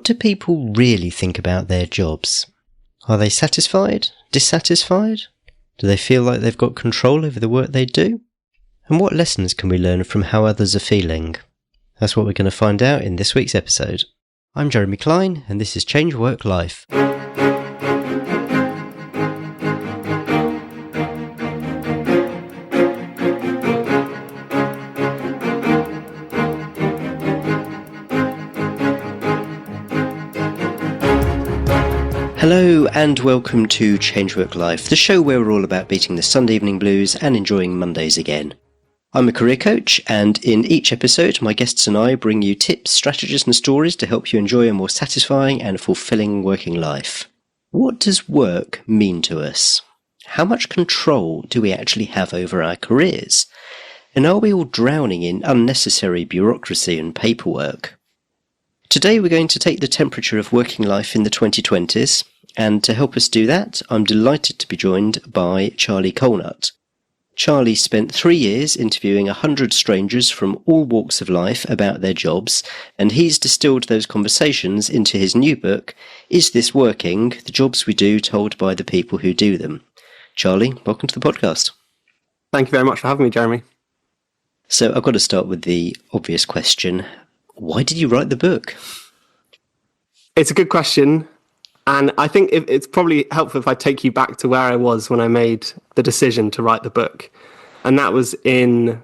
What do people really think about their jobs? Are they satisfied? Dissatisfied? Do they feel like they've got control over the work they do? And what lessons can we learn from how others are feeling? That's what we're going to find out in this week's episode. I'm Jeremy Klein, and this is Change Work Life. Hello and welcome to Change Work Life, the show where we're all about beating the Sunday evening blues and enjoying Mondays again. I'm a career coach, and in each episode my guests and I bring you tips, strategies and stories to help you enjoy a more satisfying and fulfilling working life. What does work mean to us? How much control do we actually have over our careers? And are we all drowning in unnecessary bureaucracy and paperwork? Today we're going to take the temperature of working life in the 2020s, and to help us do that, I'm delighted to be joined by Charlie Colenutt. Charlie spent 3 years interviewing 100 strangers from all walks of life about their jobs, and he's distilled those conversations into his new book, Is This Working? The Jobs We Do Told by the People Who Do Them. Charlie, welcome to the podcast. Thank you very much for having me, Jeremy. So I've got to start with the obvious question. Why did you write the book? It's a good question. And I think it's probably helpful if I take you back to where I was when I made the decision to write the book. And that was in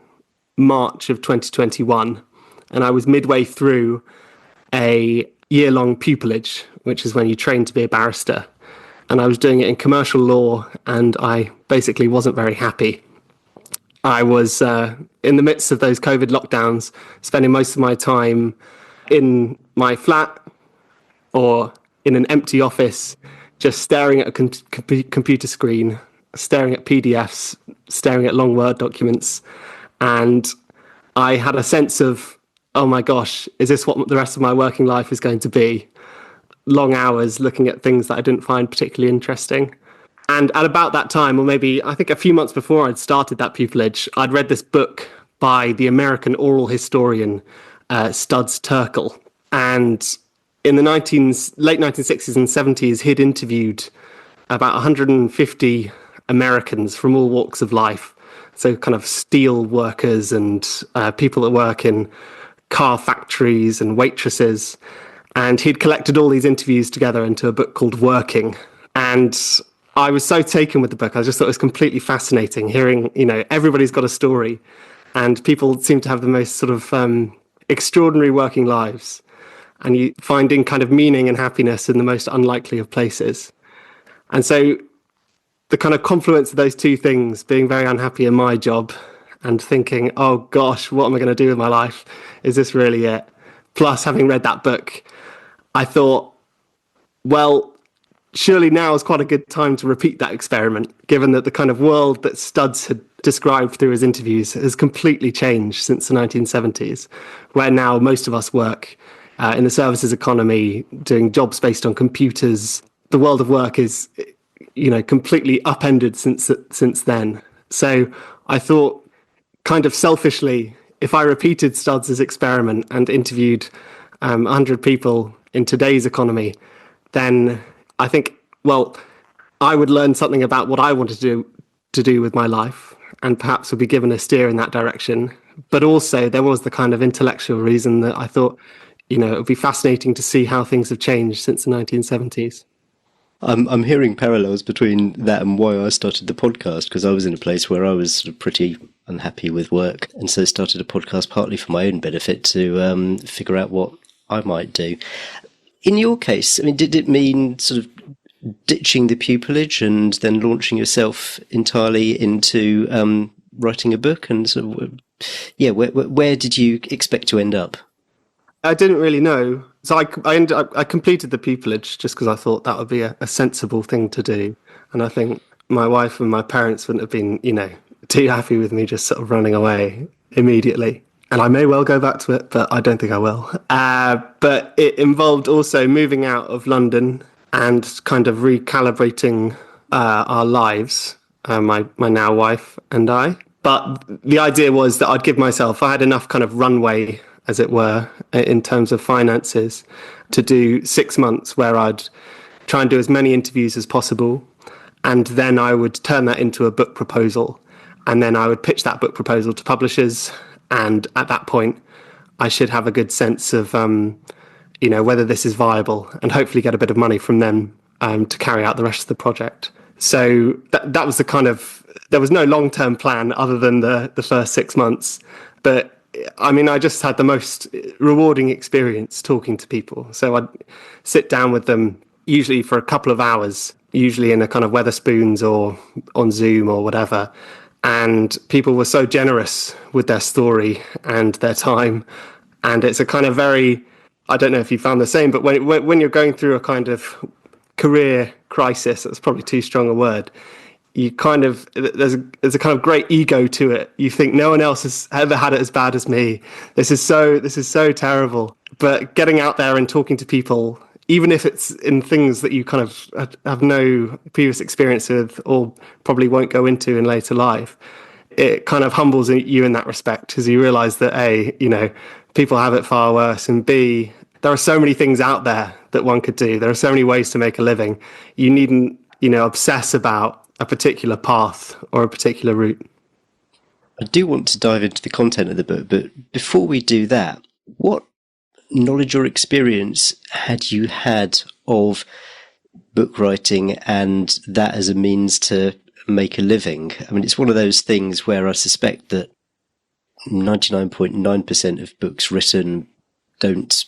March of 2021. And I was midway through a year-long pupillage, which is when you train to be a barrister. And I was doing it in commercial law, and I basically wasn't very happy. I was in the midst of those COVID lockdowns, spending most of my time in my flat or in an empty office, just staring at a computer screen, staring at PDFs, staring at long Word documents. And I had a sense of, oh my gosh, is this what the rest of my working life is going to be? Long hours looking at things that I didn't find particularly interesting. And at about that time, or maybe I think a few months before I'd started that pupillage, I'd read this book by the American oral historian Studs Terkel. And in the late 1960s and 70s, he'd interviewed about 150 Americans from all walks of life. So kind of steel workers and people that work in car factories and waitresses. And he'd collected all these interviews together into a book called Working. And I was so taken with the book. I just thought it was completely fascinating hearing, everybody's got a story and people seem to have the most sort of extraordinary working lives, and you finding kind of meaning and happiness in the most unlikely of places. And so the kind of confluence of those two things, being very unhappy in my job and thinking, oh gosh, what am I going to do with my life? Is this really it? Plus having read that book, I thought, well, surely now is quite a good time to repeat that experiment, given that the kind of world that Studs had described through his interviews has completely changed since the 1970s, where now most of us work in the services economy, doing jobs based on computers. The world of work is, completely upended since then. So I thought, kind of selfishly, if I repeated Studs' experiment and interviewed 100 people in today's economy, then I think, I would learn something about what I wanted to do with my life, and perhaps would be given a steer in that direction. But also there was the kind of intellectual reason that I thought, it would be fascinating to see how things have changed since the 1970s. I'm hearing parallels between that and why I started the podcast, because I was in a place where I was sort of pretty unhappy with work, and so started a podcast partly for my own benefit to figure out what I might do. In your case, did it mean sort of ditching the pupillage and then launching yourself entirely into writing a book? And sort of, where did you expect to end up? I didn't really know. So I completed the pupillage just because I thought that would be a sensible thing to do. And I think my wife and my parents wouldn't have been, too happy with me just sort of running away immediately. And I may well go back to it, but I don't think I will. But it involved also moving out of London and kind of recalibrating our lives, my now wife and I. But the idea was that I'd give myself, I had enough kind of runway as it were, in terms of finances, to do 6 months where I'd try and do as many interviews as possible. And then I would turn that into a book proposal. And then I would pitch that book proposal to publishers. And at that point, I should have a good sense of, whether this is viable, and hopefully get a bit of money from them to carry out the rest of the project. So that was the kind of, there was no long-term plan other than the first 6 months. But I mean, I just had the most rewarding experience talking to people. So I'd sit down with them, usually for a couple of hours, usually in a kind of Wetherspoons or on Zoom or whatever. And people were so generous with their story and their time. And it's a kind of very, I don't know if you found the same, but when you're going through a kind of career crisis, that's probably too strong a word, you kind of, there's a kind of great ego to it. You think no one else has ever had it as bad as me. This is so terrible. But getting out there and talking to people, even if it's in things that you kind of have no previous experience with or probably won't go into in later life, it kind of humbles you in that respect, because you realize that A, people have it far worse, and B, there are so many things out there that one could do. There are so many ways to make a living. You needn't, obsess about a particular path or a particular route. I do want to dive into the content of the book, but before we do that, what knowledge or experience had you had of book writing and that as a means to make a living? I mean, it's one of those things where I suspect that 99.9% of books written don't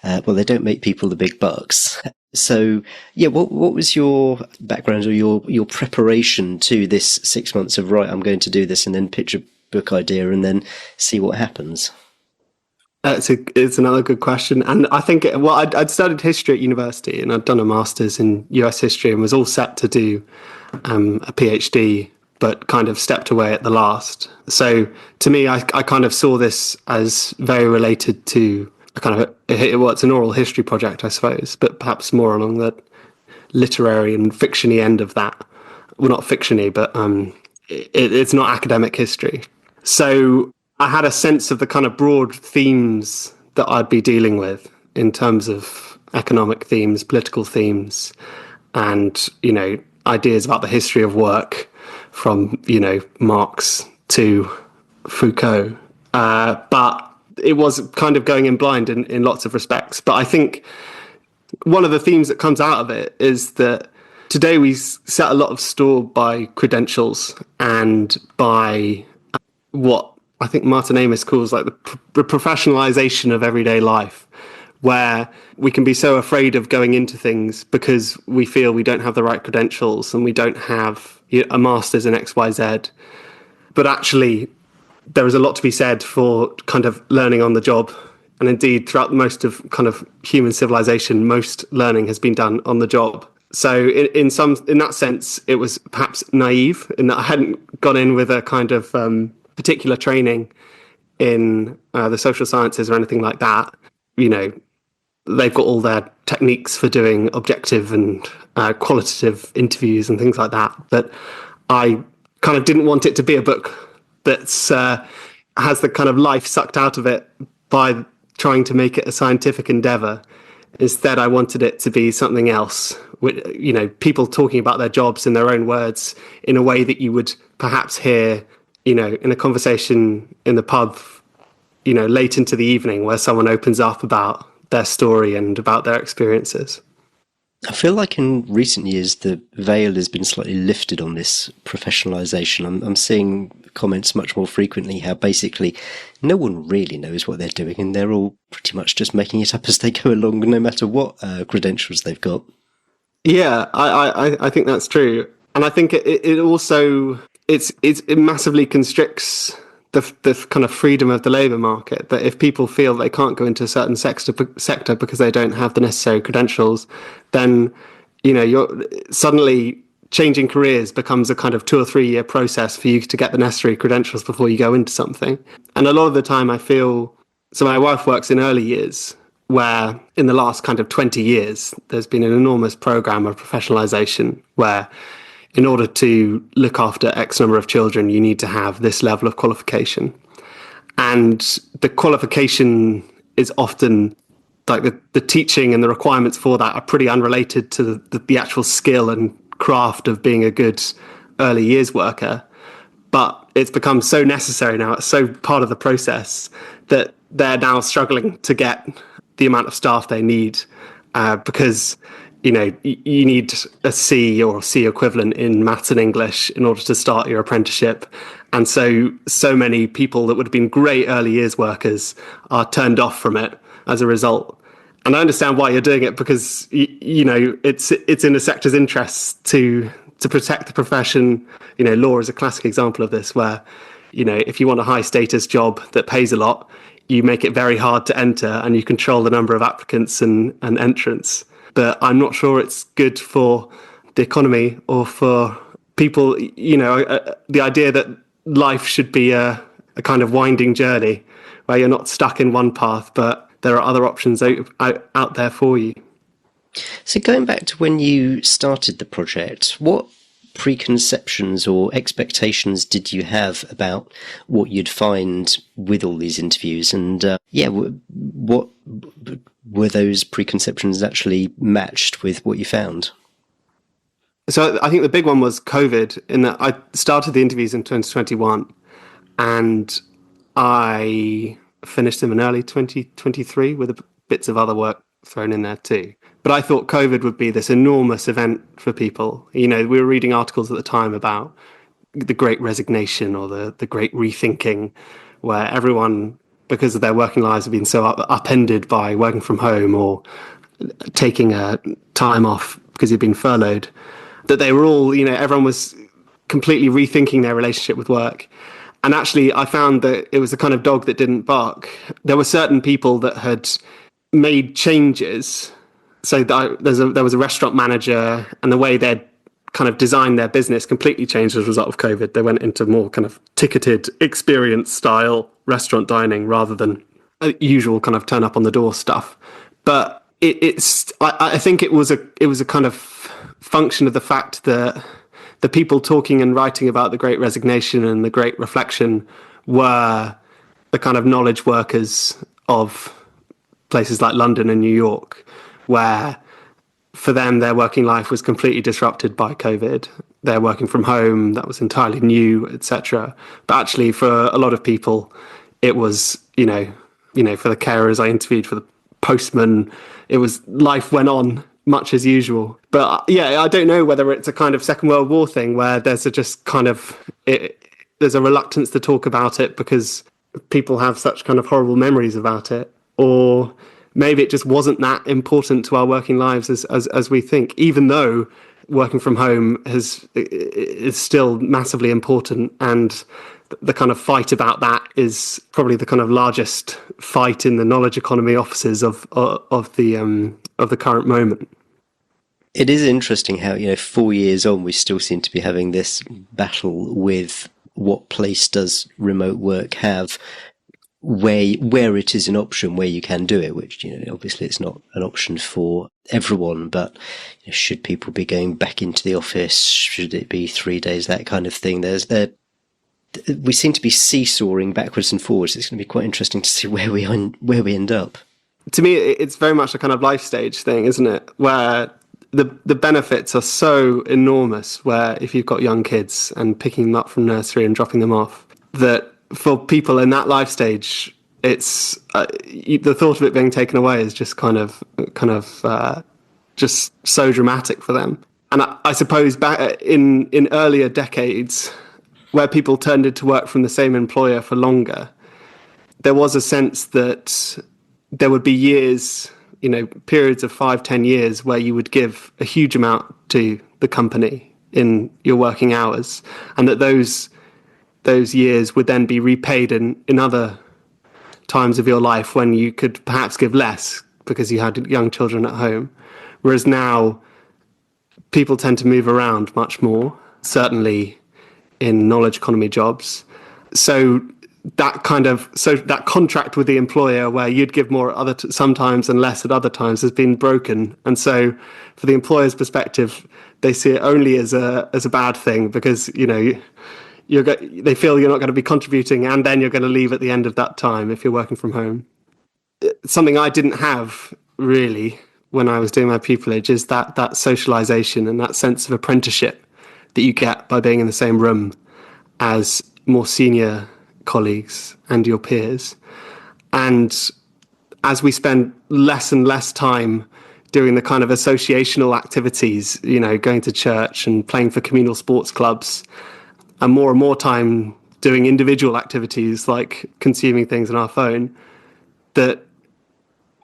make people the big bucks. So, yeah, what was your background or your preparation to this 6 months of, right, I'm going to do this, and then pitch a book idea and then see what happens? It's another good question. And I think, I'd studied history at university, and I'd done a master's in US history and was all set to do a PhD, but kind of stepped away at the last. So to me, I kind of saw this as very related to it's an oral history project, I suppose, but perhaps more along the literary and fictiony end of that. Well, not fictiony, but it's not academic history. So I had a sense of the kind of broad themes that I'd be dealing with in terms of economic themes, political themes, and, ideas about the history of work from, Marx to Foucault. But it was kind of going in blind in lots of respects. But I think one of the themes that comes out of it is that today we set a lot of store by credentials and by what I think Martin Amis calls like the professionalisation of everyday life, where we can be so afraid of going into things because we feel we don't have the right credentials and we don't have a master's in XYZ. But actually, there is a lot to be said for kind of learning on the job. And indeed, throughout most of kind of human civilization, most learning has been done on the job. So in that sense, it was perhaps naive in that I hadn't gone in with a kind of particular training in the social sciences or anything like that. They've got all their techniques for doing objective and qualitative interviews and things like that. But I kind of didn't want it to be a book that's has the kind of life sucked out of it by trying to make it a scientific endeavor. Instead, I wanted it to be something else, with, people talking about their jobs in their own words in a way that you would perhaps hear, in a conversation in the pub, late into the evening, where someone opens up about their story and about their experiences. I feel like in recent years the veil has been slightly lifted on this professionalisation. I'm seeing comments much more frequently how basically no one really knows what they're doing and they're all pretty much just making it up as they go along, no matter what credentials they've got. Yeah, I think that's true. And I think it also, it massively constricts the kind of freedom of the labour market, that if people feel they can't go into a certain sector because they don't have the necessary credentials, then, you're suddenly changing careers becomes a kind of 2 or 3 year process for you to get the necessary credentials before you go into something. And a lot of the time I feel, so my wife works in early years, where in the last kind of 20 years, there's been an enormous program of professionalisation where in order to look after X number of children, you need to have this level of qualification. And the qualification is often like the teaching and the requirements for that are pretty unrelated to the actual skill and craft of being a good early years worker. But it's become so necessary now, it's so part of the process that they're now struggling to get the amount of staff they need because, you need a C or C equivalent in maths and English in order to start your apprenticeship. And so many people that would have been great early years workers are turned off from it as a result. And I understand why you're doing it, because, it's in the sector's interests to protect the profession. Law is a classic example of this, where, if you want a high status job that pays a lot, you make it very hard to enter and you control the number of applicants and entrants. But I'm not sure it's good for the economy or for people. The idea that life should be a kind of winding journey where you're not stuck in one path, but there are other options out there for you. So going back to when you started the project, what preconceptions or expectations did you have about what you'd find with all these interviews? And what were those preconceptions actually matched with what you found? So I think the big one was COVID, in that I started the interviews in 2021 and I finished them in early 2023 with bits of other work thrown in there too. But I thought COVID would be this enormous event for people. We were reading articles at the time about the Great Resignation or the Great Rethinking, where everyone, because of their working lives, have been so upended by working from home or taking a time off because you've been furloughed, that they were all, everyone was completely rethinking their relationship with work. And actually, I found that it was a kind of dog that didn't bark. There were certain people that had made changes. So there was a restaurant manager, and the way they'd kind of designed their business completely changed as a result of COVID. They went into more kind of ticketed experience style restaurant dining rather than usual kind of turn up on the door stuff. But I think it was a kind of function of the fact that the people talking and writing about the Great Resignation and the Great Reflection were the kind of knowledge workers of places like London and New York, where for them their working life was completely disrupted by COVID. They're working from home, that was entirely new, etc. But actually for a lot of people it was, for the carers I interviewed, for the postman, it was life went on much as usual. But I don't know whether it's a kind of Second World War thing where there's there's a reluctance to talk about it because people have such kind of horrible memories about it, or maybe it just wasn't that important to our working lives as we think, even though working from home is still massively important. And the kind of fight about that is probably the kind of largest fight in the knowledge economy offices of the current moment. It is interesting how, 4 years on, we still seem to be having this battle with what place does remote work have, where it is an option, where you can do it, which, obviously it's not an option for everyone, but should people be going back into the office? Should it be 3 days? That kind of thing. We seem to be seesawing backwards and forwards. It's going to be quite interesting to see where we end up. To me, it's very much a kind of life stage thing, isn't it? Where the benefits are so enormous, where if you've got young kids and picking them up from nursery and dropping them off, that for people in that life stage, it's the thought of it being taken away is just kind of just so dramatic for them. And I suppose back in earlier decades, where people tended to work from the same employer for longer, there was a sense that there would be years, periods of 5-10 years where you would give a huge amount to the company in your working hours, and that those years would then be repaid in other times of your life when you could perhaps give less because you had young children at home. Whereas now, people tend to move around much more, certainly in knowledge economy jobs. So that contract with the employer where you'd give more at sometimes and less at other times has been broken. And so for the employer's perspective, they see it only as a bad thing because, they feel you're not going to be contributing, and then you're going to leave at the end of that time if you're working from home. Something I didn't have really when I was doing my pupillage is that socialization and that sense of apprenticeship that you get by being in the same room as more senior colleagues and your peers. And as we spend less and less time doing the kind of associational activities, going to church and playing for communal sports clubs, and more time doing individual activities like consuming things on our phone, that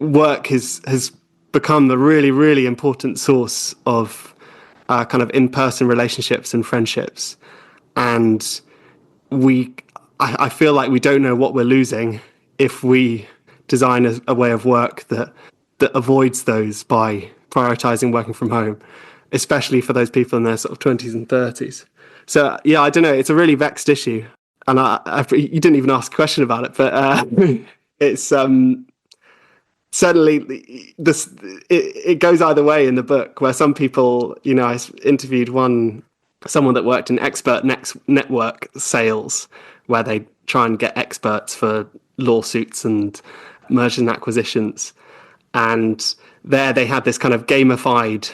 work has become the really, really important source of kind of in-person relationships and friendships. And I feel like we don't know what we're losing if we design a way of work that avoids those by prioritizing working from home, especially for those people in their sort of 20s and 30s. So, yeah, I don't know. It's a really vexed issue. And you didn't even ask a question about it, but it's certainly it goes either way in the book, where some people, I interviewed someone that worked in expert network sales, where they try and get experts for lawsuits and mergers and acquisitions. And there they had this kind of gamified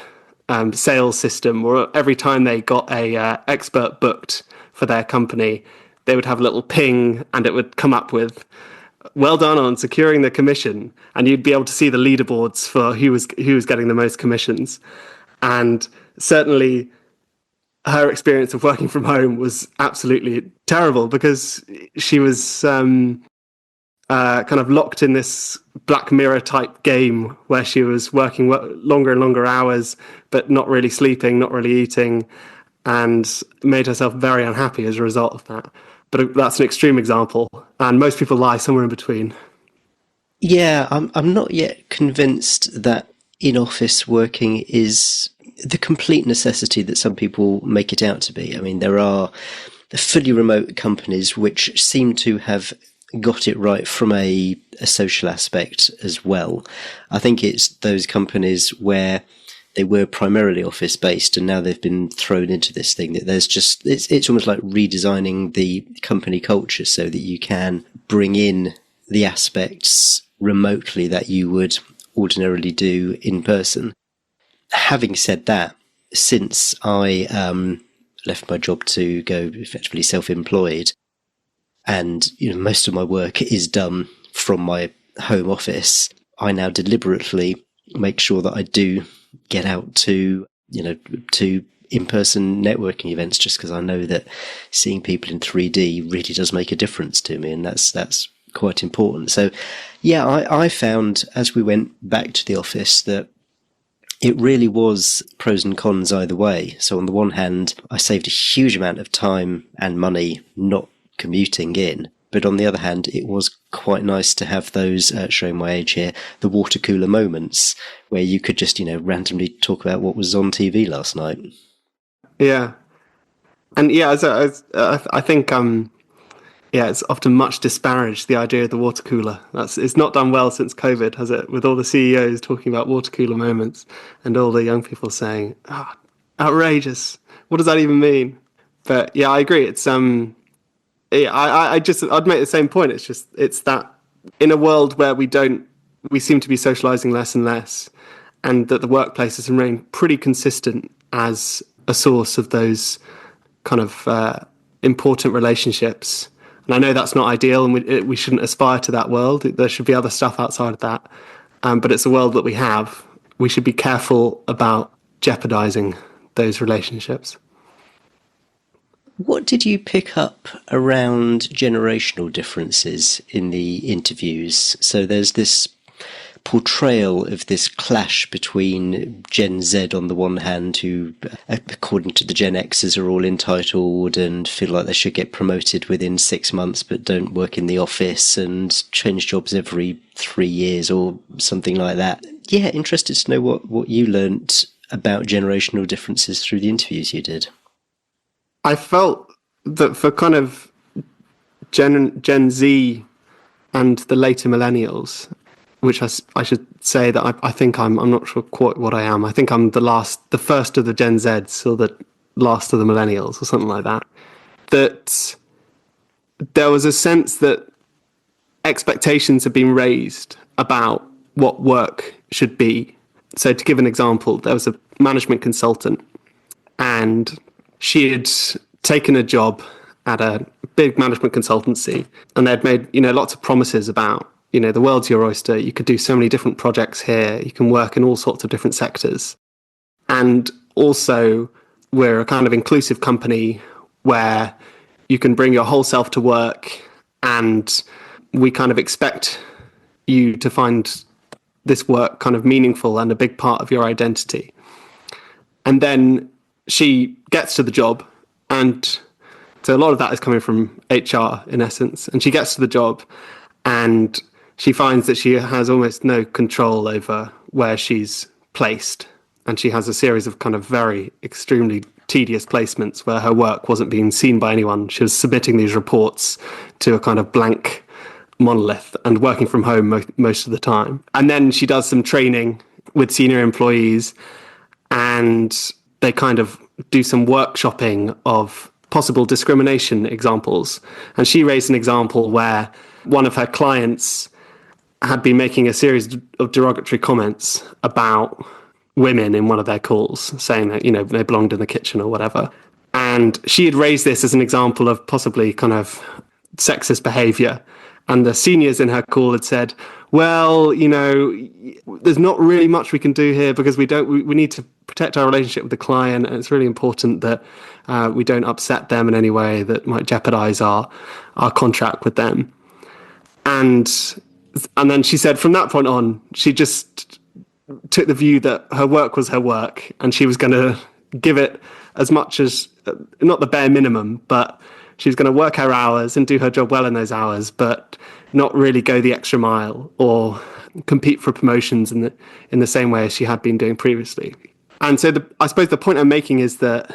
sales system where every time they got a expert booked for their company, they would have a little ping and it would come up with, well done on securing the commission. And you'd be able to see the leaderboards for who was getting the most commissions. And certainly her experience of working from home was absolutely terrible, because she was kind of locked in this Black Mirror type game where she was working longer and longer hours, but not really sleeping, not really eating, and made herself very unhappy as a result of that. But that's an extreme example, and most people lie somewhere in between. Yeah, I'm not yet convinced that in-office working is the complete necessity that some people make it out to be. I mean, there are the fully remote companies which seem to have got it right from a social aspect as well. I think it's those companies where they were primarily office based and now they've been thrown into this thing that there's just, it's almost like redesigning the company culture so that you can bring in the aspects remotely that you would ordinarily do in person. Having said that, since I left my job to go effectively self-employed, and most of my work is done from my home office, I now deliberately make sure that I do get out to to in-person networking events, just because I know that seeing people in 3D really does make a difference to me, and that's quite important. So yeah, I found as we went back to the office that it really was pros and cons either way. So on the one hand, I saved a huge amount of time and money not commuting in. But on the other hand, it was quite nice to have those, showing my age here, the water cooler moments where you could just, randomly talk about what was on TV last night. Yeah. And yeah, I think, it's often much disparaged, the idea of the water cooler. It's not done well since COVID, has it? With all the CEOs talking about water cooler moments and all the young people saying, outrageous. What does that even mean? But yeah, I agree. It's, I'd make the same point. It's that in a world where we seem to be socializing less and less, and that the workplace has remained pretty consistent as a source of those kind of important relationships. And I know that's not ideal, and we shouldn't aspire to that world. There should be other stuff outside of that. But it's a world that we have. We should be careful about jeopardizing those relationships. What did you pick up around generational differences in the interviews? So there's this portrayal of this clash between Gen Z on the one hand, who, according to the Gen Xers, are all entitled and feel like they should get promoted within 6 months but don't work in the office and change jobs every 3 years or something like that. Yeah, interested to know what you learnt about generational differences through the interviews you did. I felt that for kind of Gen Z and the later millennials, which I should say that I think I'm not sure quite what I am. I think I'm the first of the Gen Zs or the last of the millennials or something like that. that there was a sense that expectations had been raised about what work should be. So to give an example, there was a management consultant and she had taken a job at a big management consultancy and they'd made, lots of promises about, the world's your oyster. You could do so many different projects here. You can work in all sorts of different sectors. And also we're a kind of inclusive company where you can bring your whole self to work and we kind of expect you to find this work kind of meaningful and a big part of your identity. And then she gets to the job, and so a lot of that is coming from HR in essence. And she gets to the job and she finds that she has almost no control over where she's placed. And she has a series of kind of very extremely tedious placements where her work wasn't being seen by anyone. She was submitting these reports to a kind of blank monolith and working from home most of the time. And then she does some training with senior employees and they kind of do some workshopping of possible discrimination examples. And she raised an example where one of her clients had been making a series of derogatory comments about women in one of their calls, saying that, they belonged in the kitchen or whatever. And she had raised this as an example of possibly kind of sexist behavior. And the seniors in her call had said, well, there's not really much we can do here because we need to protect our relationship with the client. And it's really important that we don't upset them in any way that might jeopardize our contract with them. And then she said from that point on, she just took the view that her work was her work and she was going to give it as much as, not the bare minimum, but she's going to work her hours and do her job well in those hours, but not really go the extra mile or compete for promotions in the same way as she had been doing previously. And so I suppose the point I'm making is that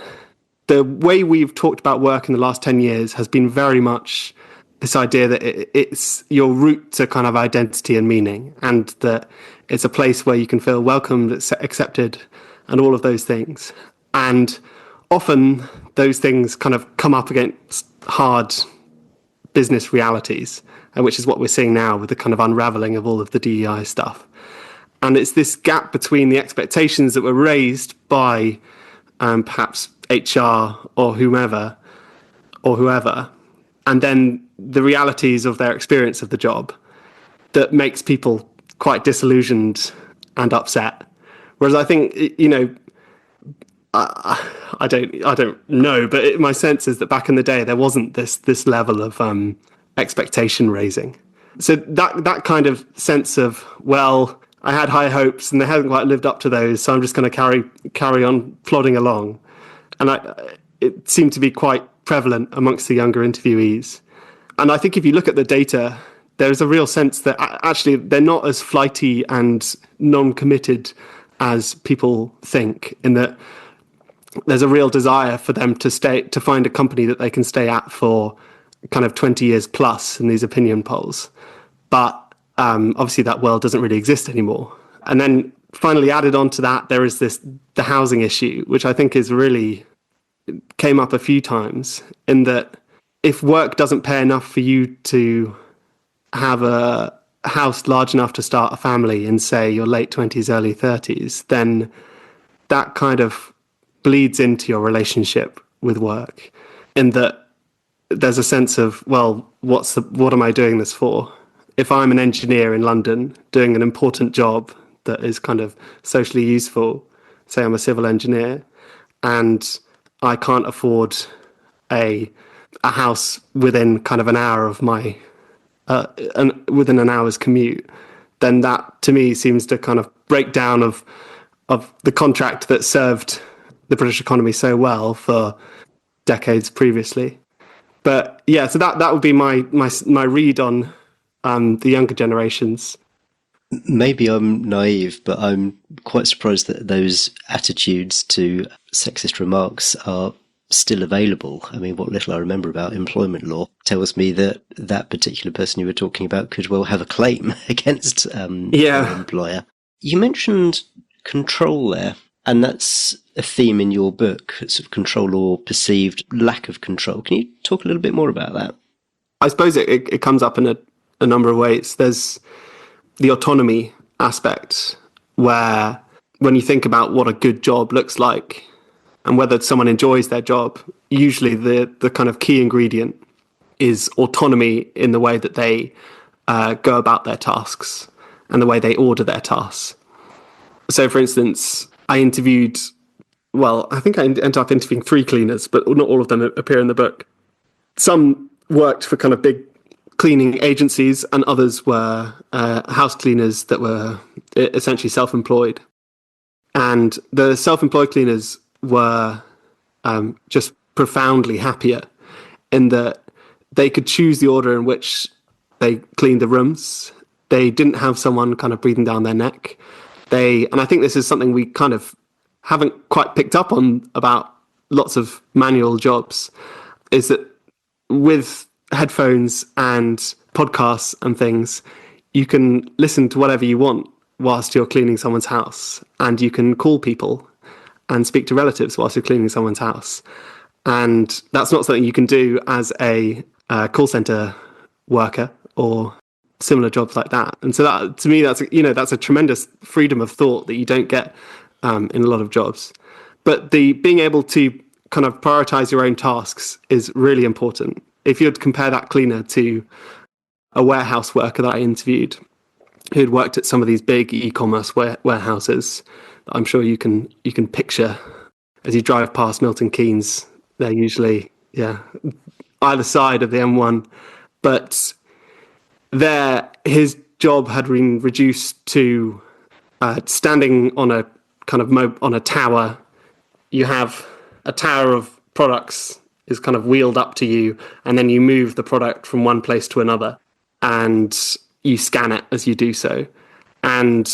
the way we've talked about work in the last 10 years has been very much this idea that it's your route to kind of identity and meaning, and that it's a place where you can feel welcomed, accepted, and all of those things. And often those things kind of come up against hard business realities, which is what we're seeing now with the kind of unraveling of all of the DEI stuff. And it's this gap between the expectations that were raised by perhaps HR or whoever, and then the realities of their experience of the job that makes people quite disillusioned and upset. Whereas I think, I don't know, but my sense is that back in the day there wasn't this level of expectation raising. So that kind of sense of, well, I had high hopes and they haven't quite lived up to those, so I'm just going to carry on plodding along. And it seemed to be quite prevalent amongst the younger interviewees. And I think if you look at the data, there's a real sense that actually they're not as flighty and non-committed as people think, in that there's a real desire for them to find a company that they can stay at for kind of 20 years plus in these opinion polls. But obviously that world doesn't really exist anymore. And then finally added on to that, there is the housing issue, which I think came up a few times, in that if work doesn't pay enough for you to have a house large enough to start a family in, say, your late 20s, early 30s, then that kind of bleeds into your relationship with work, in that there's a sense of, well, what am I doing this for? If I'm an engineer in London doing an important job that is kind of socially useful, say I'm a civil engineer, and I can't afford a house within kind of an hour of my within an hour's commute, then that to me seems to kind of break down of the contract that served the British economy so well for decades previously. But yeah, so that would be my read on the younger generations. Maybe I'm naive, but I'm quite surprised that those attitudes to sexist remarks are still available. I mean, what little I remember about employment law tells me that particular person you were talking about could well have a claim against their employer. You mentioned control there. And that's a theme in your book, sort of control or perceived lack of control. Can you talk a little bit more about that? I suppose it comes up in a number of ways. There's the autonomy aspect, where when you think about what a good job looks like and whether someone enjoys their job, usually the kind of key ingredient is autonomy in the way that they go about their tasks and the way they order their tasks. So, for instance, I think I ended up interviewing 3 cleaners, but not all of them appear in the book. Some worked for kind of big cleaning agencies, and others were house cleaners that were essentially self-employed. And the self-employed cleaners were just profoundly happier in that they could choose the order in which they cleaned the rooms. They didn't have someone kind of breathing down their neck. And I think this is something we kind of haven't quite picked up on about lots of manual jobs, is that with headphones and podcasts and things, you can listen to whatever you want whilst you're cleaning someone's house, and you can call people and speak to relatives whilst you're cleaning someone's house. And that's not something you can do as a call center worker or similar jobs like that. And so that, to me, that's a tremendous freedom of thought that you don't get in a lot of jobs. But the being able to kind of prioritize your own tasks is really important. If you'd compare that cleaner to a warehouse worker that I interviewed, who'd worked at some of these big e-commerce warehouses, I'm sure you can picture as you drive past Milton Keynes. They're usually either side of the M1, but his job had been reduced to standing on a kind of on a tower. You have a tower of products is kind of wheeled up to you, and then you move the product from one place to another, and you scan it as you do so. And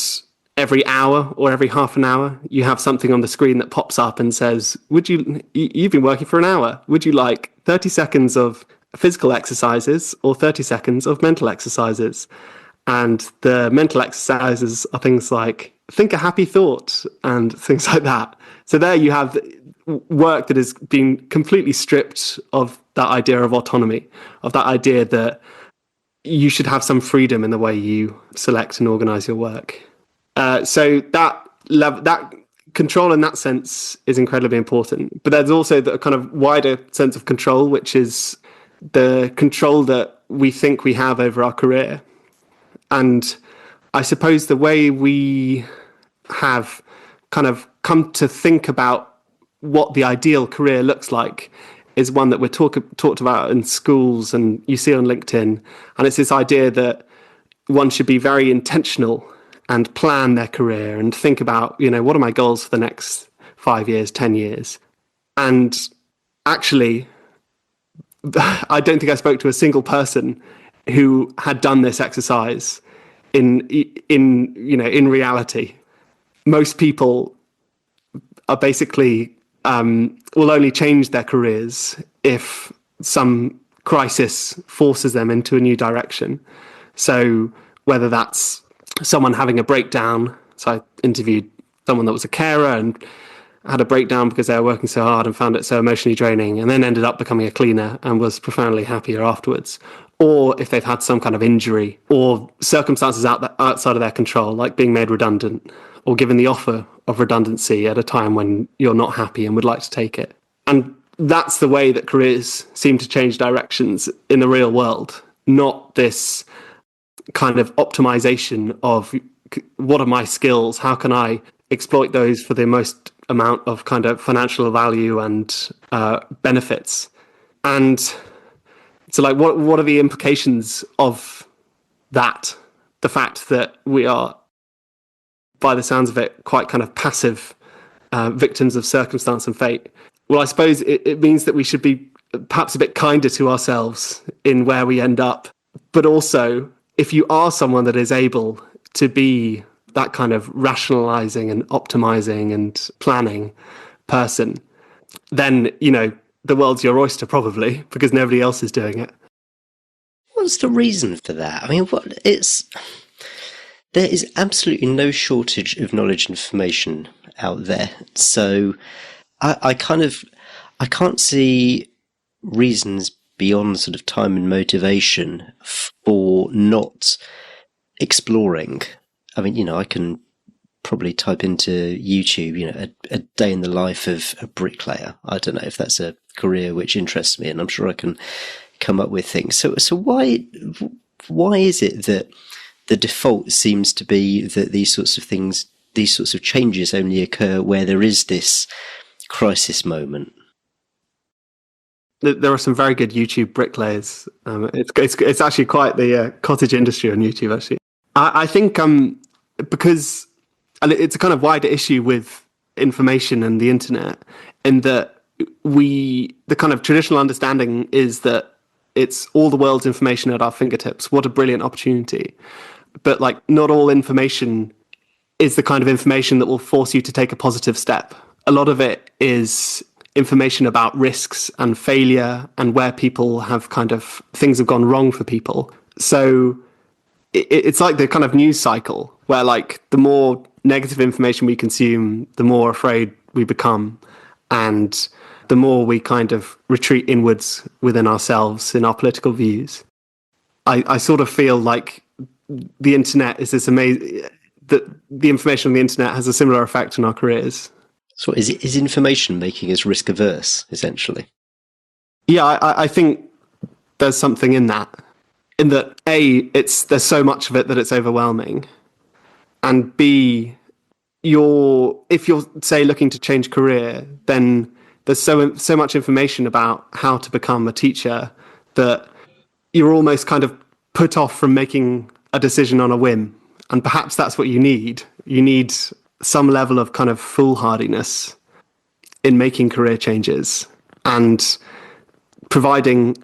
every hour or every half an hour, you have something on the screen that pops up and says, you've been working for an hour. Would you like 30 seconds of physical exercises or 30 seconds of mental exercises? And the mental exercises are things like think a happy thought and things like that. So there you have work that has been completely stripped of that idea of autonomy, of that idea that you should have some freedom in the way you select and organize your work. So that control in that sense is incredibly important. But there's also the kind of wider sense of control, which is the control that we think we have over our career. And I suppose the way we have kind of come to think about what the ideal career looks like is one that we're talked about in schools and you see on LinkedIn. And it's this idea that one should be very intentional and plan their career and think about, what are my goals for the next 5 years, 10 years? And actually, I don't think I spoke to a single person who had done this exercise in reality. Most people are basically will only change their careers if some crisis forces them into a new direction. So whether that's someone having a breakdown. So I interviewed someone that was a carer and had a breakdown because they were working so hard and found it so emotionally draining, and then ended up becoming a cleaner and was profoundly happier afterwards. Or if they've had some kind of injury or circumstances outside of their control, like being made redundant or given the offer of redundancy at a time when you're not happy and would like to take it. And that's the way that careers seem to change directions in the real world, not this kind of optimization of what are my skills, how can I exploit those for the most amount of kind of financial value and benefits. And so like what are the implications of that? The fact that we are, by the sounds of it, quite kind of passive victims of circumstance and fate. Well, I suppose it means that we should be perhaps a bit kinder to ourselves in where we end up. But also, if you are someone that is able to be that kind of rationalizing and optimizing and planning person, then, the world's your oyster probably, because nobody else is doing it. What's the reason for that? I mean, there is absolutely no shortage of knowledge and information out there. So I can't see reasons beyond sort of time and motivation for not exploring. I mean, I can probably type into YouTube, a day in the life of a bricklayer. I don't know if that's a career which interests me, and I'm sure I can come up with things. So why is it that the default seems to be that these sorts of things, these sorts of changes only occur where there is this crisis moment? There are some very good YouTube bricklayers. It's actually quite the cottage industry on YouTube, actually. I think because it's a kind of wider issue with information and the internet, in that the kind of traditional understanding is that it's all the world's information at our fingertips. What a brilliant opportunity. But like, not all information is the kind of information that will force you to take a positive step. A lot of it is information about risks and failure and where people have things have gone wrong for people. So it's like the kind of news cycle where, like, the more negative information we consume, the more afraid we become, and the more we kind of retreat inwards within ourselves in our political views. I sort of feel like the internet is this amazing, that the information on the internet has a similar effect on our careers. So is information making us risk averse, essentially? Yeah, I think there's something in that. In that, A, there's so much of it that it's overwhelming. And B, if you're, say, looking to change career, then there's so much information about how to become a teacher that you're almost kind of put off from making a decision on a whim. And perhaps that's what you need. You need some level of kind of foolhardiness in making career changes, and providing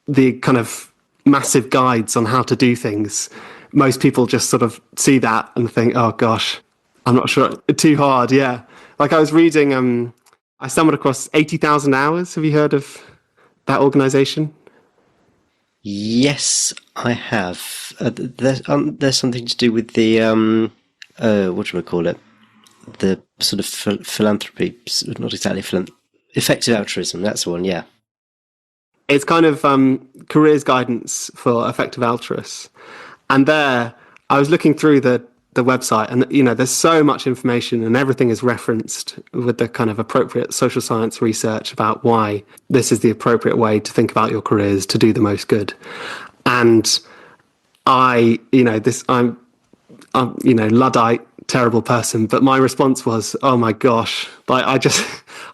the kind of massive guides on how to do things. Most people just sort of see that and think, oh gosh, I'm not sure, too hard. Yeah. Like, I was reading, I stumbled across 80,000 Hours. Have you heard of that organization? Yes, I have. There's something to do with the whatchamacallit, the sort of philanthropy, not exactly effective altruism. That's the one. Yeah, it's kind of careers guidance for effective altruists. And there, I was looking through the website, and there's so much information, and everything is referenced with the kind of appropriate social science research about why this is the appropriate way to think about your careers to do the most good. And I'm Luddite, terrible person, but my response was, oh my gosh, like,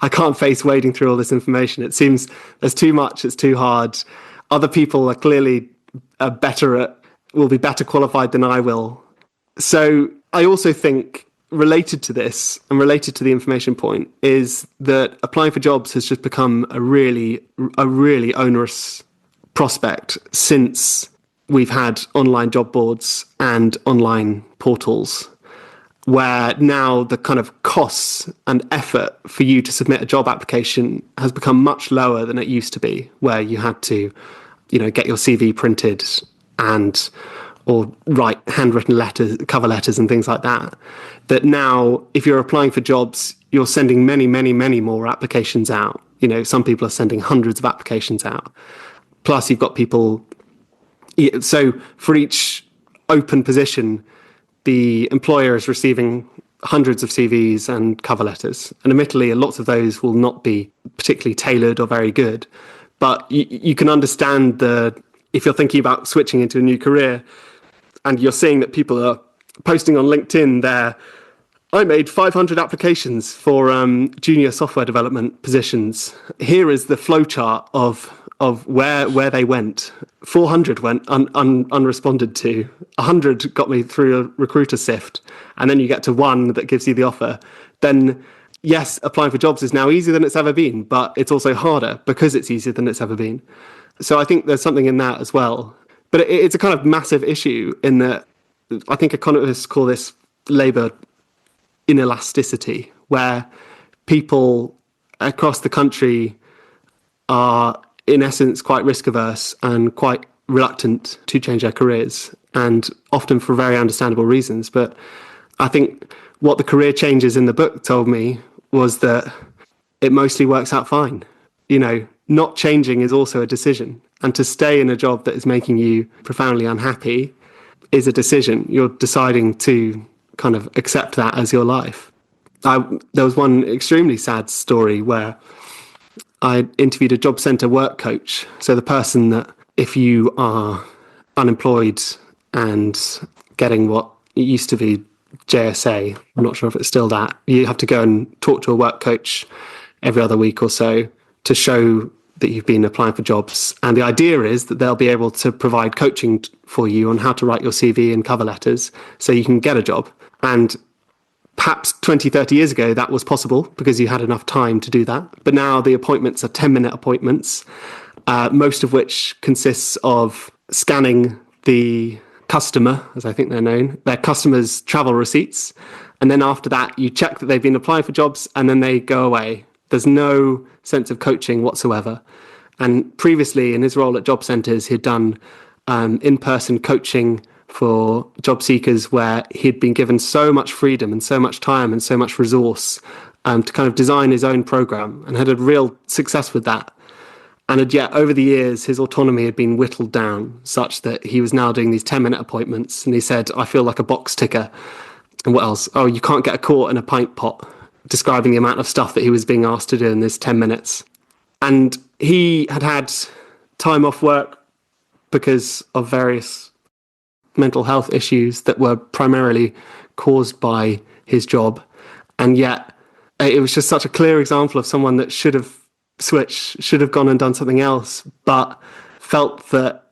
I can't face wading through all this information. It seems there's too much, it's too hard. Other people are clearly will be better qualified than I will. So I also think, related to this and related to the information point, is that applying for jobs has just become a really onerous prospect since we've had online job boards and online portals, where now the kind of costs and effort for you to submit a job application has become much lower than it used to be, where you had to, get your CV printed or write handwritten letters, cover letters and things like that. That now, if you're applying for jobs, you're sending many, many, many more applications out. Some people are sending hundreds of applications out. Plus, you've got people. So for each open position, the employer is receiving hundreds of CVs and cover letters. And admittedly, lots of those will not be particularly tailored or very good. But you can understand if you're thinking about switching into a new career, and you're seeing that people are posting on LinkedIn there, I made 500 applications for junior software development positions. Here is the flowchart of where they went. 400 went unresponded to. 100 got me through a recruiter sift. And then you get to one that gives you the offer. Then, yes, applying for jobs is now easier than it's ever been, but it's also harder because it's easier than it's ever been. So I think there's something in that as well. But it's a kind of massive issue in that I think economists call this labour inelasticity, where people across the country are, in essence, quite risk averse and quite reluctant to change their careers, and often for very understandable reasons. But I think what the career changes in the book told me was that it mostly works out fine. Not changing is also a decision. And to stay in a job that is making you profoundly unhappy is a decision. You're deciding to kind of accept that as your life. There was one extremely sad story where I interviewed a job centre work coach. So the person that if you are unemployed and getting what it used to be JSA, I'm not sure if it's still that, you have to go and talk to a work coach every other week or so to show that you've been applying for jobs. And the idea is that they'll be able to provide coaching for you on how to write your CV and cover letters so you can get a job. And perhaps 20, 30 years ago, that was possible because you had enough time to do that. But now the appointments are 10-minute appointments, most of which consists of scanning the customer, as I think they're known, their customers' travel receipts. And then after that, you check that they've been applying for jobs and then they go away. There's no sense of coaching whatsoever. And previously, in his role at job centres, he'd done in-person coaching for job seekers where he'd been given so much freedom and so much time and so much resource to kind of design his own program, and had a real success with that. And yet, over the years, his autonomy had been whittled down such that he was now doing these 10-minute appointments. And he said, I feel like a box ticker. And what else? Oh, you can't get a quart in a pint pot, describing the amount of stuff that he was being asked to do in this 10 minutes. And he had time off work because of various mental health issues that were primarily caused by his job. And yet it was just such a clear example of someone that should have switched, should have gone and done something else, but felt that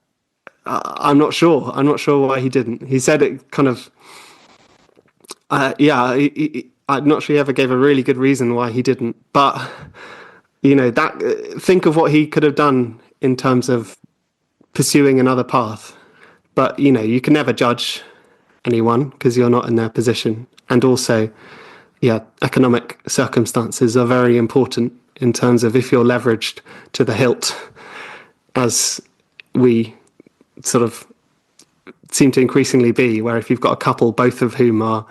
I'm not sure why he didn't. He said it kind of, I'm not sure he ever gave a really good reason why he didn't, but think of what he could have done in terms of pursuing another path. But, you can never judge anyone because you're not in their position. And also, economic circumstances are very important in terms of if you're leveraged to the hilt, as we sort of seem to increasingly be, where if you've got a couple, both of whom are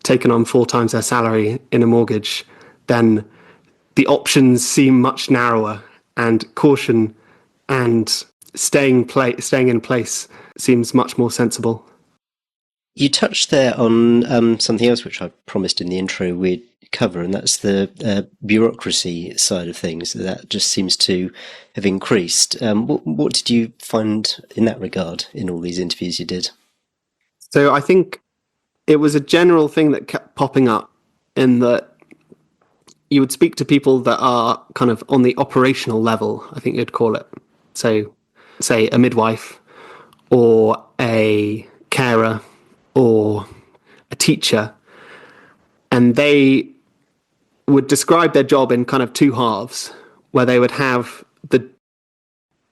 taken on 4 times their salary in a mortgage, then the options seem much narrower, and caution and staying in place seems much more sensible. You touched there on something else which I promised in the intro we'd cover, and that's the bureaucracy side of things. That just seems to have increased. What did you find in that regard in all these interviews you did? So I think it was a general thing that kept popping up, in that you would speak to people that are kind of on the operational level, I think you'd call it. So, say a midwife or a carer or a teacher, and they would describe their job in kind of 2 halves, where they would have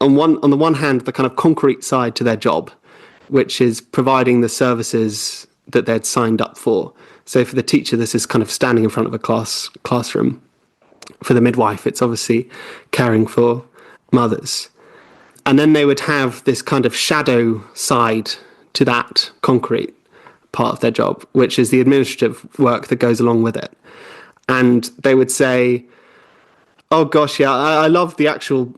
on the one hand, the kind of concrete side to their job, which is providing the services that they'd signed up for. So for the teacher, this is kind of standing in front of a classroom. For the midwife, it's obviously caring for mothers. And then they would have this kind of shadow side to that concrete part of their job, which is the administrative work that goes along with it. And they would say, oh gosh, yeah, I love the actual,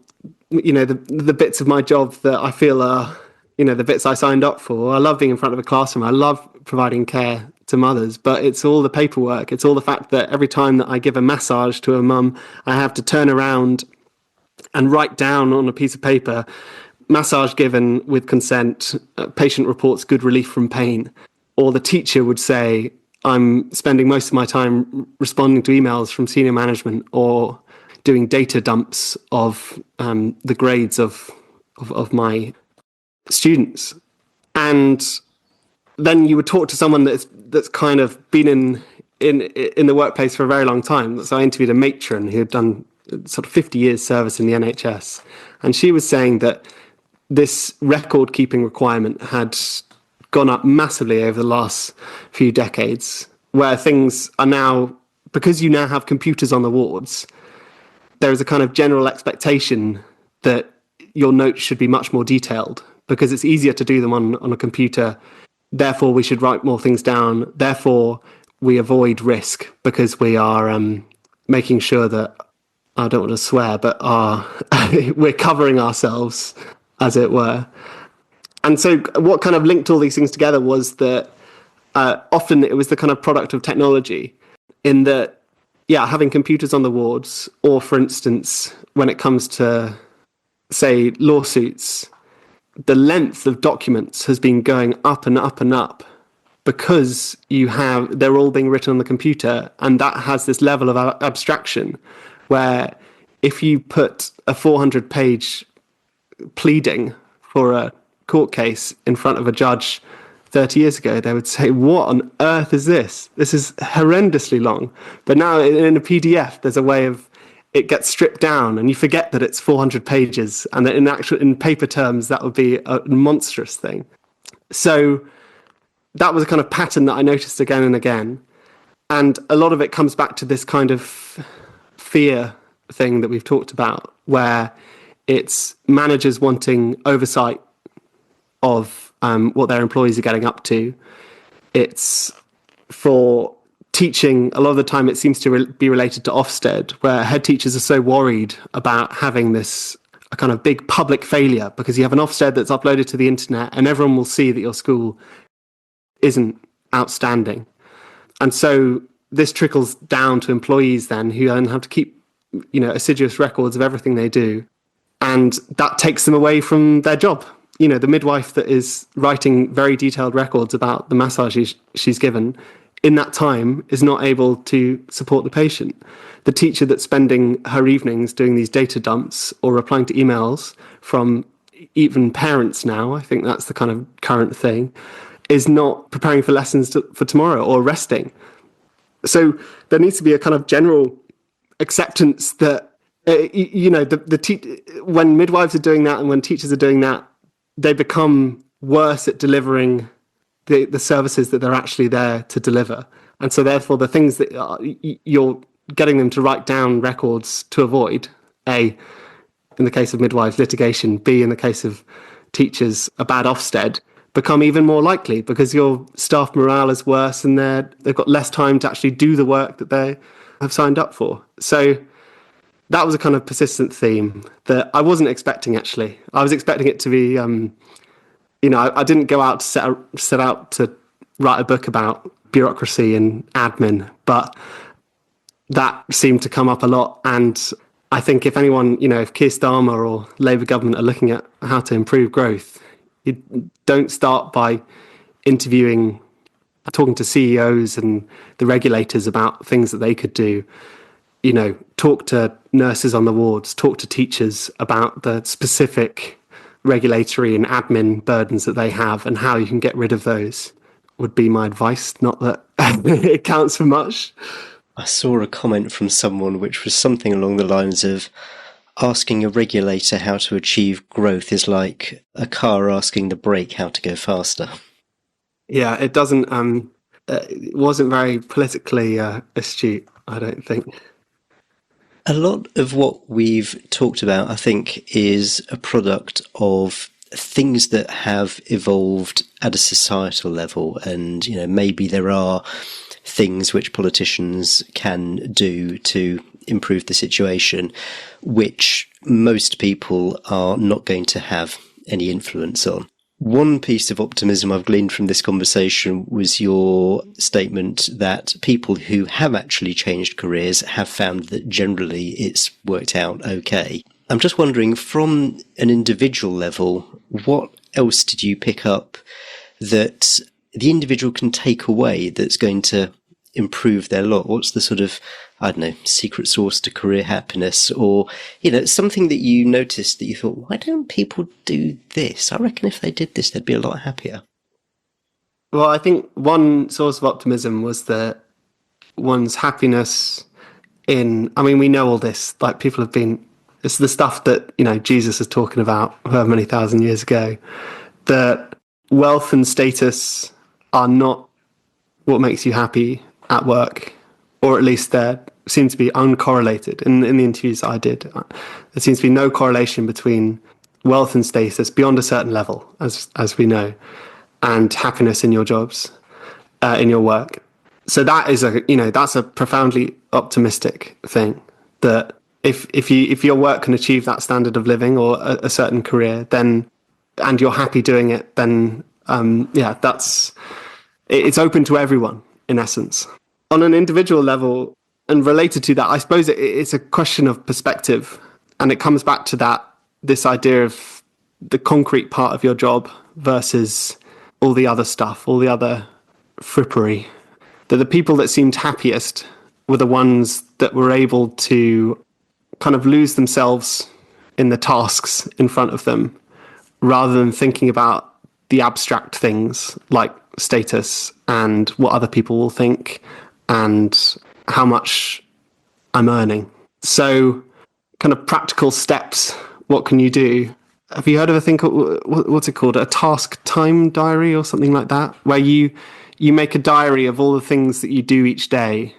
the bits of my job that I feel are, the bits I signed up for. I love being in front of a classroom. I love providing care to mothers, but it's all the paperwork. It's all the fact that every time that I give a massage to a mum, I have to turn around and write down on a piece of paper, massage given with consent, patient reports good relief from pain. Or the teacher would say, I'm spending most of my time responding to emails from senior management or doing data dumps of the grades of my students. And then you would talk to someone that's kind of been in the workplace for a very long time. So I interviewed a matron who had done sort of 50 years service in the NHS. And she was saying that this record keeping requirement had gone up massively over the last few decades, where things are now, because you now have computers on the wards, there is a kind of general expectation that your notes should be much more detailed, because it's easier to do them on a computer therefore we should write more things down. Therefore, we avoid risk because we are making sure that, I don't want to swear, but we're covering ourselves, as it were. And so what kind of linked all these things together was that often it was the kind of product of technology, in that, having computers on the wards, or for instance, when it comes to, say, lawsuits, the length of documents has been going up and up and up because they're all being written on the computer, and that has this level of abstraction where if you put a 400-page pleading for a court case in front of a judge 30 years ago, they would say, what on earth is this? This is horrendously long. But now in a PDF, there's a way of, it gets stripped down and you forget that it's 400 pages, and that in paper terms, that would be a monstrous thing. So that was a kind of pattern that I noticed again and again. And a lot of it comes back to this kind of fear thing that we've talked about, where it's managers wanting oversight of what their employees are getting up to. It's for teaching, a lot of the time it seems to be related to Ofsted, where head teachers are so worried about having a kind of big public failure, because you have an Ofsted that's uploaded to the internet and everyone will see that your school isn't outstanding. And so this trickles down to employees then, who then have to keep, assiduous records of everything they do. And that takes them away from their job. The midwife that is writing very detailed records about the massage she's given, in that time is not able to support the patient. The teacher that's spending her evenings doing these data dumps or replying to emails from even parents now, I think that's the kind of current thing, is not preparing for lessons for tomorrow or resting. So there needs to be a kind of general acceptance that, when midwives are doing that and when teachers are doing that, they become worse at delivering the services that they're actually there to deliver. And so therefore the things that you're getting them to write down records to avoid, A, in the case of midwives, litigation, B, in the case of teachers, a bad Ofsted, become even more likely because your staff morale is worse and they've got less time to actually do the work that they have signed up for. So that was a kind of persistent theme that I wasn't expecting, actually. I was expecting it to be, I didn't go out to set out to write a book about bureaucracy and admin, but that seemed to come up a lot. And I think if anyone, if Keir Starmer or Labour government are looking at how to improve growth, you don't start by talking to CEOs and the regulators about things that they could do. Talk to nurses on the wards, talk to teachers about the specific regulatory and admin burdens that they have and how you can get rid of those, would be my advice. Not that it counts for much. I saw a comment from someone which was something along the lines of, asking a regulator how to achieve growth is like a car asking the brake how to go faster. Yeah, it doesn't. It wasn't very politically astute, I don't think. A lot of what we've talked about, I think, is a product of things that have evolved at a societal level. And, maybe there are things which politicians can do to improve the situation, which most people are not going to have any influence on. One piece of optimism I've gleaned from this conversation was your statement that people who have actually changed careers have found that generally it's worked out okay. I'm just wondering, from an individual level, what else did you pick up that the individual can take away that's going to improve their lot? What's the sort of, secret sauce to career happiness, or, something that you noticed that you thought, why don't people do this? I reckon if they did this, they'd be a lot happier. Well, I think one source of optimism was that one's happiness we know all this, like people have been, it's the stuff that, Jesus is talking about however many thousand years ago, that wealth and status are not what makes you happy at work, or at least there seems to be uncorrelated. In the interviews I did, there seems to be no correlation between wealth and status beyond a certain level, as we know. and happiness in your jobs, in your work. So that is that's a profoundly optimistic thing, that if your work can achieve that standard of living or a certain career, then, and you're happy doing it, then it's open to everyone in essence. On an individual level, and related to that, I suppose it's a question of perspective, and it comes back to this idea of the concrete part of your job versus all the other stuff, all the other frippery. That the people that seemed happiest were the ones that were able to kind of lose themselves in the tasks in front of them, rather than thinking about the abstract things like status and what other people will think and how much I'm earning. So kind of practical steps, what can you do? Have you heard of a thing called, what's it called? A task time diary or something like that, where you make a diary of all the things that you do each day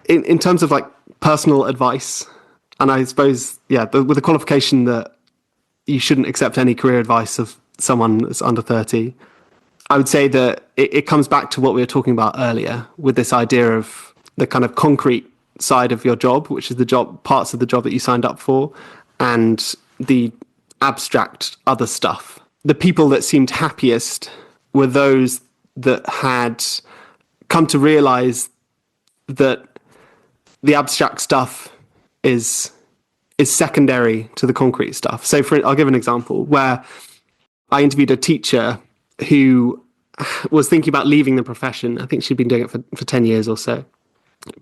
in terms of like personal advice. And I suppose, with the qualification that you shouldn't accept any career advice of someone that's under 30. I would say that it comes back to what we were talking about earlier with this idea of the kind of concrete side of your job, which is parts of the job that you signed up for, and the abstract other stuff. The people that seemed happiest were those that had come to realize that the abstract stuff is secondary to the concrete stuff. So I'll give an example where I interviewed a teacher who was thinking about leaving the profession. I think she'd been doing it for 10 years or so,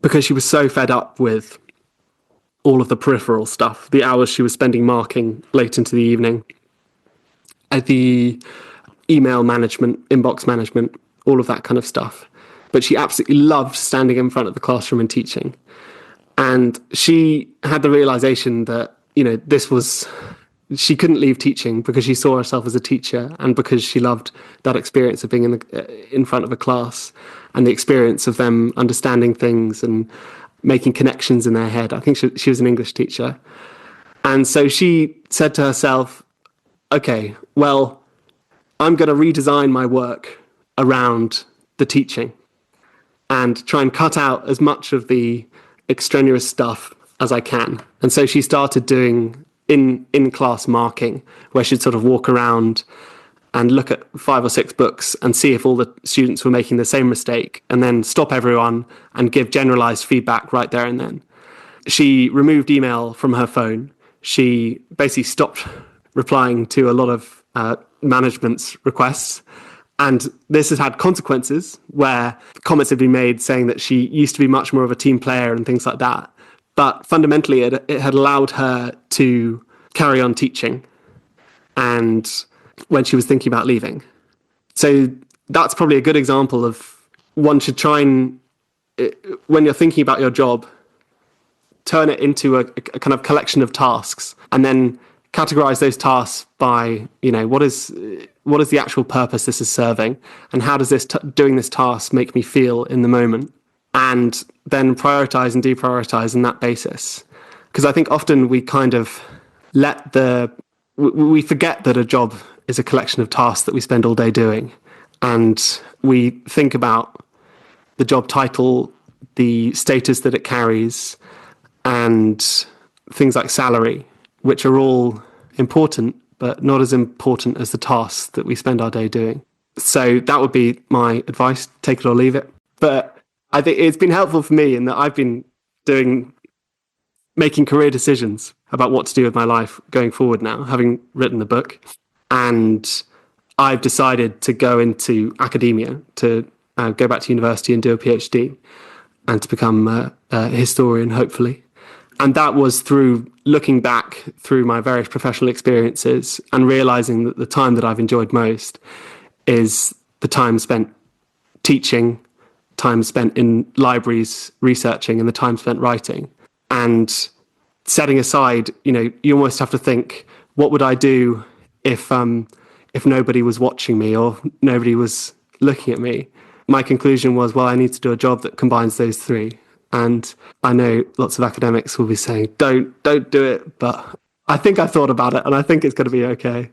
because she was so fed up with all of the peripheral stuff, the hours she was spending marking late into the evening, the email management, inbox management, all of that kind of stuff. But she absolutely loved standing in front of the classroom and teaching. And she had the realization that, she couldn't leave teaching because she saw herself as a teacher, and because she loved that experience of being in front of a class and the experience of them understanding things and making connections in their head. I think she was an English teacher. And so she said to herself, okay, well, I'm going to redesign my work around the teaching and try and cut out as much of the extraneous stuff as I can. And so she started doing in-class marking, where she'd sort of walk around and look at 5 or 6 books and see if all the students were making the same mistake, and then stop everyone and give generalized feedback right there and then. She removed email from her phone. She basically stopped replying to a lot of management's requests. And this has had consequences where comments have been made saying that she used to be much more of a team player and things like that. But fundamentally, it had allowed her to carry on teaching, and when she was thinking about leaving. So that's probably a good example of one should try and, when you're thinking about your job, turn it into a kind of collection of tasks, and then categorize those tasks by, what is the actual purpose this is serving, and how does doing this task make me feel in the moment, and then prioritize and deprioritize on that basis. Because I think often we kind of we forget that a job is a collection of tasks that we spend all day doing, and we think about the job title, the status that it carries, and things like salary, which are all important, but not as important as the tasks that we spend our day doing. So that would be my advice, take it or leave it. But I think it's been helpful for me in that I've been making career decisions about what to do with my life going forward now, having written the book. And I've decided to go into academia, to go back to university and do a PhD, and to become a historian, hopefully. And that was through looking back through my various professional experiences and realizing that the time that I've enjoyed most is the time spent teaching, time spent in libraries researching, and the time spent writing. And setting aside, you almost have to think, what would I do if nobody was watching me or nobody was looking at me? My conclusion was, well, I need to do a job that combines those three. And I know lots of academics will be saying, don't do it. But I think I thought about it, and I think it's going to be okay.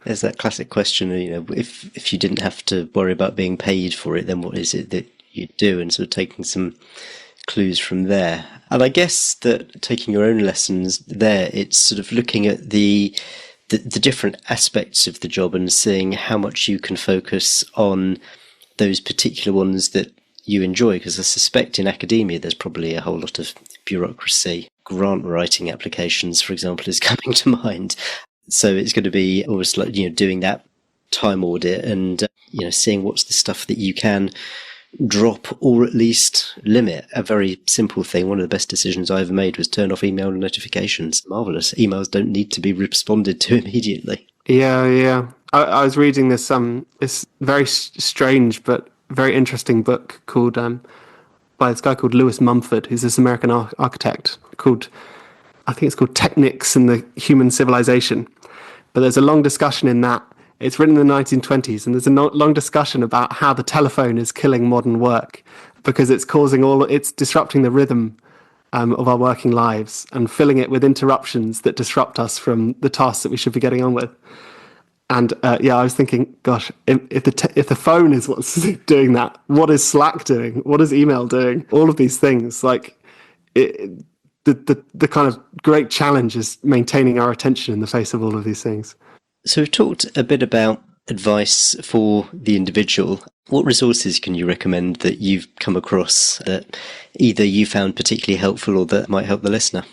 There's that classic question, if you didn't have to worry about being paid for it, then what is it that you'd do? And sort of taking some clues from there. And I guess that taking your own lessons there, it's sort of looking at the different aspects of the job and seeing how much you can focus on those particular ones that you enjoy. Because I suspect in academia, there's probably a whole lot of bureaucracy. Grant writing applications, for example, is coming to mind. So it's going to be almost like, doing that time audit and, seeing what's the stuff that you can drop or at least limit. A very simple thing. One of the best decisions I ever made was turn off email notifications. Marvelous. Emails don't need to be responded to immediately. Yeah. I was reading this very strange but very interesting book called by this guy called Lewis Mumford, who's this American architect, I think it's called Techniques in the Human Civilization. But there's a long discussion in that. It's written in the 1920s, and there's a long discussion about how the telephone is killing modern work because it's disrupting the rhythm of our working lives and filling it with interruptions that disrupt us from the tasks that we should be getting on with. And I was thinking, gosh, if the phone is what's doing that, what is Slack doing? What is email doing? All of these things, the kind of great challenge is maintaining our attention in the face of all of these things. So we've talked a bit about advice for the individual. What resources can you recommend that you've come across that either you found particularly helpful or that might help the listener?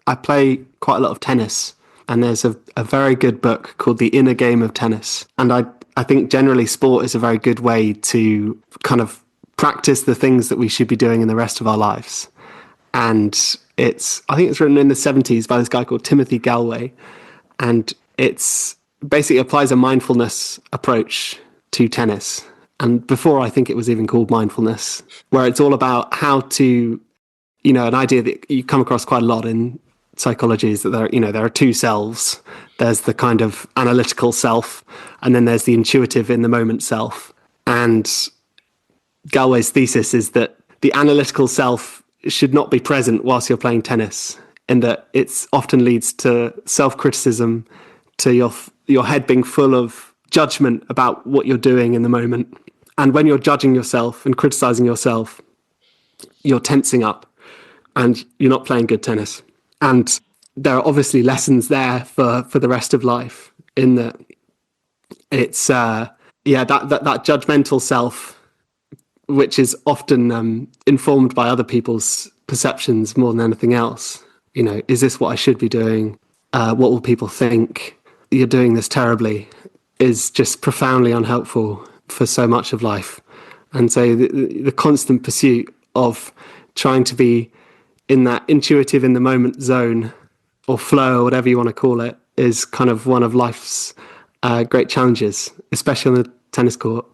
I play quite a lot of tennis, and there's a very good book called The Inner Game of Tennis. And I think generally sport is a very good way to kind of practice the things that we should be doing in the rest of our lives. And I think it's written in the 70s by this guy called Timothy Galway. And it's basically applies a mindfulness approach to tennis. And before I think it was even called mindfulness, where it's all about how to, an idea that you come across quite a lot in psychology is that there are two selves. There's the kind of analytical self, and then there's the intuitive in the moment self. And Galway's thesis is that the analytical self should not be present whilst you're playing tennis, and that it often leads to self-criticism, to your head being full of judgment about what you're doing in the moment. And when you're judging yourself and criticizing yourself, you're tensing up and you're not playing good tennis. And there are obviously lessons there for the rest of life in that it's, that judgmental self, which is often informed by other people's perceptions more than anything else. Is this what I should be doing? What will people think? You're doing this terribly, is just profoundly unhelpful for so much of life. And so the constant pursuit of trying to be in that intuitive in the moment zone or flow or whatever you want to call it is kind of one of life's great challenges, especially on the tennis court.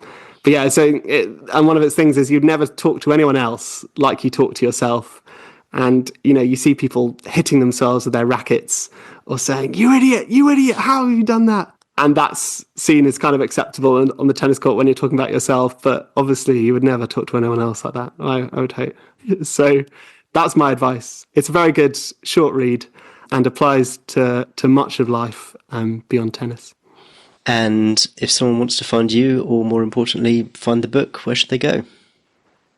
But yeah, and one of its things is you'd never talk to anyone else like you talk to yourself. And, you see people hitting themselves with their rackets or saying, you idiot, how have you done that? And that's seen as kind of acceptable on the tennis court when you're talking about yourself. But obviously you would never talk to anyone else like that, I would hope. So that's my advice. It's a very good short read and applies to much of life beyond tennis. And if someone wants to find you, or more importantly, find the book, where should they go?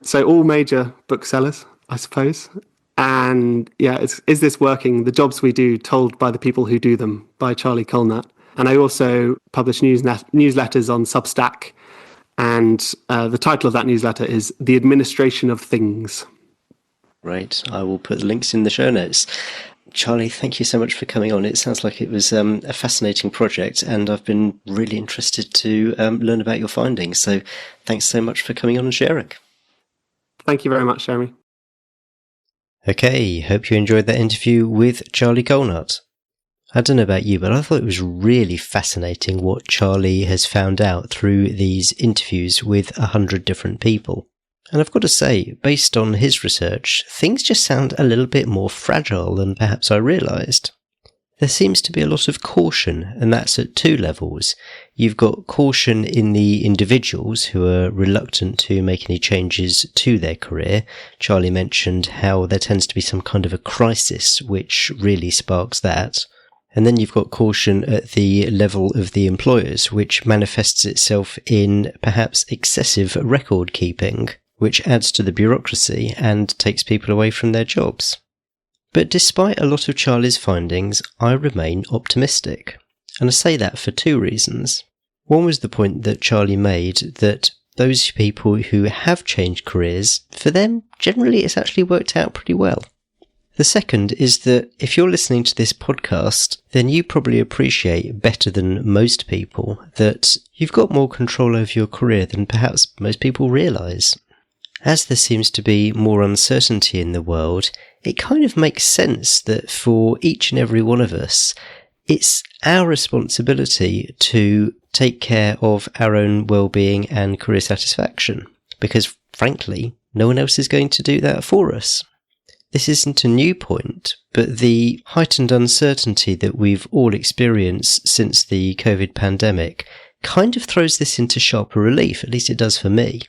So all major booksellers, I suppose. And yeah, Is This Working? The Jobs We Do, Told by the People Who Do Them, by Charlie Colenutt. And I also publish newsletters on Substack. And the title of that newsletter is The Administration of Things. Right. I will put the links in the show notes. Charlie, thank you so much for coming on. It sounds like it was a fascinating project, and I've been really interested to learn about your findings. So thanks so much for coming on and sharing. Thank you very much, Jeremy. Okay, hope you enjoyed that interview with Charlie Colenutt. I don't know about you, but I thought it was really fascinating what Charlie has found out through these interviews with 100 different people. And I've got to say, based on his research, things just sound a little bit more fragile than perhaps I realised. There seems to be a lot of caution, and that's at two levels. You've got caution in the individuals who are reluctant to make any changes to their career. Charlie mentioned how there tends to be some kind of a crisis which really sparks that. And then you've got caution at the level of the employers, which manifests itself in perhaps excessive record keeping, which adds to the bureaucracy and takes people away from their jobs. But despite a lot of Charlie's findings, I remain optimistic. And I say that for two reasons. One was the point that Charlie made that those people who have changed careers, for them, generally it's actually worked out pretty well. The second is that if you're listening to this podcast, then you probably appreciate better than most people that you've got more control over your career than perhaps most people realise. As there seems to be more uncertainty in the world, it kind of makes sense that for each and every one of us, it's our responsibility to take care of our own well-being and career satisfaction, because frankly, no one else is going to do that for us. This isn't a new point, but the heightened uncertainty that we've all experienced since the COVID pandemic kind of throws this into sharper relief, at least it does for me.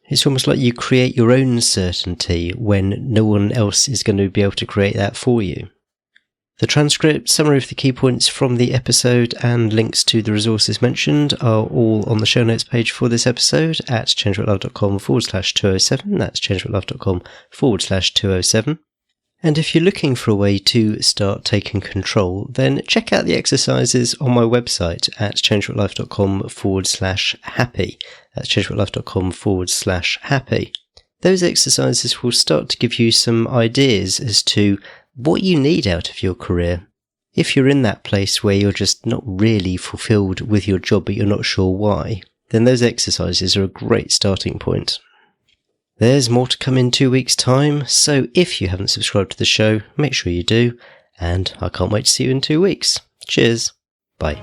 It's almost like you create your own certainty when no one else is going to be able to create that for you. The transcript, summary of the key points from the episode, and links to the resources mentioned are all on the show notes page for this episode at changeworklove.com/207. That's changeworklove.com/207. And if you're looking for a way to start taking control, then check out the exercises on my website at changeworklove.com/happy. That's changeworklove.com/happy. Those exercises will start to give you some ideas as to what you need out of your career. If you're in that place where you're just not really fulfilled with your job but you're not sure why, then those exercises are a great starting point. There's more to come in 2 weeks' time, so if you haven't subscribed to the show, make sure you do, and I can't wait to see you in 2 weeks. Cheers. Bye.